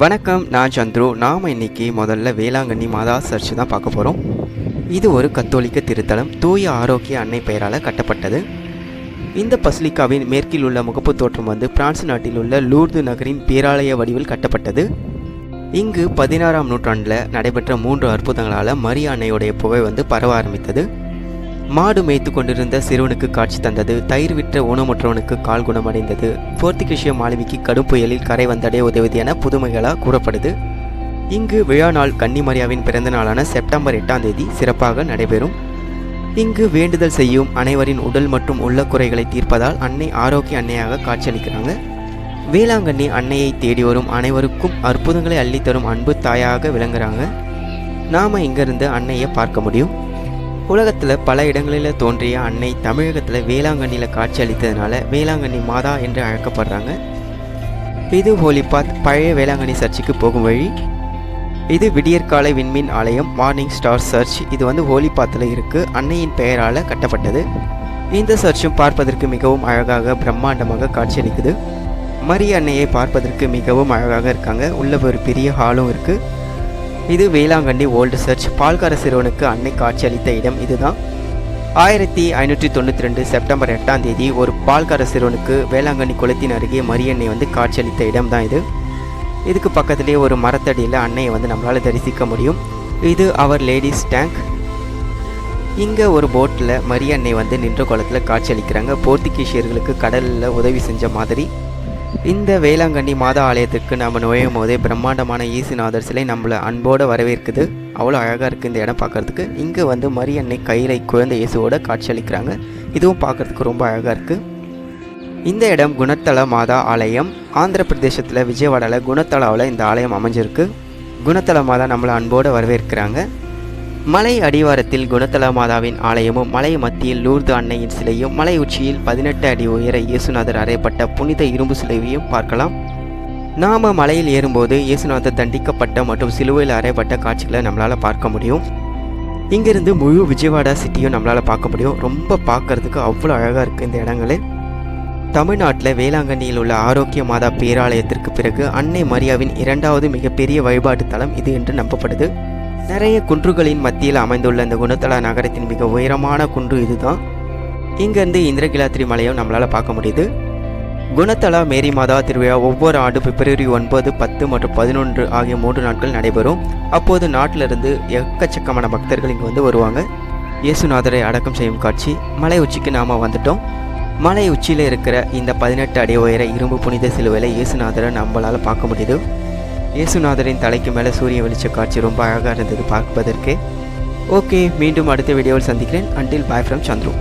வணக்கம், நான் சந்துரு. நாம் இன்னைக்கு முதல்ல வேளாங்கண்ணி மாதா சர்ச் தான் பார்க்க போகிறோம். இது ஒரு கத்தோலிக்க திருத்தலம். தூய ஆரோக்கிய அன்னை பெயரால் கட்டப்பட்டது. இந்த பசிலிக்காவின் மேற்கில் உள்ள முகப்பு தோற்றம் பிரான்ஸ் நாட்டில் உள்ள லூர்து நகரின் பேராலய வடிவில் கட்டப்பட்டது. இங்கு 16ஆம் நூற்றாண்டில் நடைபெற்ற 3 அற்புதங்களால் மரியா அன்னையுடைய புகை பரவ ஆரம்பித்தது. மாடு மேய்த்து கொண்டிருந்த சிறுவனுக்கு காட்சி தந்தது. தயிர் விற்ற ஊனமுற்றவனுக்கு கால் குணமடைந்தது. போர்த்துகீசிய மாலுமிக்கு கடும் புயலில் கரை வந்தடைய உதவியது என புதுமைகளாக கூறப்படுது. இங்கு விழா நாள் கன்னிமரியாவின் பிறந்த நாளான செப்டம்பர் 8ஆம் தேதி சிறப்பாக நடைபெறும். இங்கு வேண்டுதல் செய்யும் அனைவரின் உடல் மற்றும் உள்ள குறைகளை தீர்ப்பதால் அன்னை ஆரோக்கிய அன்னையாக காட்சியளிக்கிறாங்க. வேளாங்கண்ணி அன்னையை தேடி வரும் அனைவருக்கும் அற்புதங்களை அள்ளித்தரும் அன்பு தாயாக விளங்குறாங்க. நாம் இங்கிருந்து அன்னையை பார்க்க முடியும். உலகத்தில் பல இடங்களில் தோன்றிய அன்னை தமிழகத்தில் வேளாங்கண்ணியில் காட்சி அளித்ததுனால வேளாங்கண்ணி மாதா என்று அழைக்கப்படுறாங்க. இது ஹோலிபாத் பழைய வேளாங்கண்ணி சர்ச்சுக்கு போகும் வழி. இது விடியற்காலை விண்மீன் ஆலயம் மார்னிங் ஸ்டார் சர்ச். இது ஹோலிபாத்தில் இருக்குது. அன்னையின் பெயரால் கட்டப்பட்டது. இந்த சர்ச்சும் பார்ப்பதற்கு மிகவும் அழகாக பிரம்மாண்டமாக காட்சியளிக்குது. மரிய அன்னையை பார்ப்பதற்கு மிகவும் அழகாக இருக்காங்க. உள்ள ஒரு பெரிய ஹாலும் இருக்குது. இது வேளாங்கண்ணி ஓல்டு சர்ச். பால்கார சிறுவனுக்கு அன்னை காட்சியளித்த இடம் இதுதான். 1592 செப்டம்பர் 8ஆம் தேதி ஒரு பால்கார சிறுவனுக்கு வேளாங்கண்ணி குளத்தின் அருகே மரியன்னை காட்சியளித்த இடம் தான் இது. இதுக்கு பக்கத்திலே ஒரு மரத்தடியில் அன்னையை நம்மளால் தரிசிக்க முடியும். இது அவர் லேடிஸ் டேங்க். இங்கே ஒரு போட்டில் மரியன்னை நின்ற குளத்தில் காட்சியளிக்கிறாங்க. போர்த்துகீசியர்களுக்கு கடலில் உதவி செஞ்ச மாதிரி. இந்த வேளாங்கண்ணி மாதா ஆலயத்துக்கு நம்ம நுழையும் போதே பிரம்மாண்டமான இயேசுநாதர் சிலை நம்மளை அன்போடு வரவேற்குது. அவ்வளோ அழகாக இருக்குது இந்த இடம் பார்க்குறதுக்கு. இங்கே மரியன்னை கையில் குழந்தை இயேசுவோட காட்சியளிக்கிறாங்க. இதுவும் பார்க்குறதுக்கு ரொம்ப அழகாக இருக்குது. இந்த இடம் குணத்தல மாதா ஆலயம். ஆந்திர பிரதேசத்தில் விஜயவாடாவில் குணத்தலாவில் இந்த ஆலயம் அமைஞ்சிருக்கு. குணத்தல மாதா நம்மளை அன்போடு வரவேற்கிறாங்க. மலை அடிவாரத்தில் குணத்தல மாதாவின் ஆலயமும் மலை மத்தியில் லூர்து அன்னையின் சிலையும் மலை உச்சியில் 18 அடி உயர இயேசுநாதர் அறையப்பட்ட புனித இரும்பு சிலையையும் பார்க்கலாம். நாம் மலையில் ஏறும்போது இயேசுநாதர் தண்டிக்கப்பட்ட மற்றும் சிலுவையில் அறையப்பட்ட காட்சிகளை நம்மளால் பார்க்க முடியும். இங்கிருந்து முழு விஜயவாடா சிட்டியும் நம்மளால் பார்க்க முடியும். ரொம்ப பார்க்கறதுக்கு அவ்வளோ அழகாக இருக்குது இந்த இடங்களே. தமிழ்நாட்டில் வேளாங்கண்ணியில் உள்ள ஆரோக்கிய மாதா பேராலயத்திற்கு பிறகு அன்னை மரியாவின் 2வது மிகப்பெரிய வழிபாட்டு தலம் இது என்று நம்பப்படுது. நிறைய குன்றுகளின் மத்தியில் அமைந்துள்ள இந்த குணத்தலா நகரத்தின் மிக உயரமான குன்று இதுதான். இங்கேருந்து இந்திரகிலாத்திரி மலையும் நம்மளால் பார்க்க முடியுது. குணத்தலா மேரி மாதா திருவிழா ஒவ்வொரு ஆண்டு பிப்ரவரி 9, 10 மற்றும் 11 ஆகிய 3 நாட்கள் நடைபெறும். அப்போது நாட்டிலிருந்து எக்கச்சக்கமான பக்தர்கள் இங்கே வருவாங்க. இயேசுநாதரை அடக்கம் செய்யும் காட்சி. மலை உச்சிக்கு நாம் வந்துட்டோம். மலை உச்சியில் இருக்கிற இந்த 18 அடி உயர இரும்பு புனித சிலுவையில் இயேசுநாதரை நம்மளால் பார்க்க முடியுது. இயேசுநாதரின் தலைக்கு மேலே சூரிய வெளிச்ச காட்சி ரொம்ப அழகாக இருந்தது பார்ப்பதற்கு. ஓகே, மீண்டும் அடுத்த வீடியோவில் சந்திக்கிறேன். Until bye from Chandru.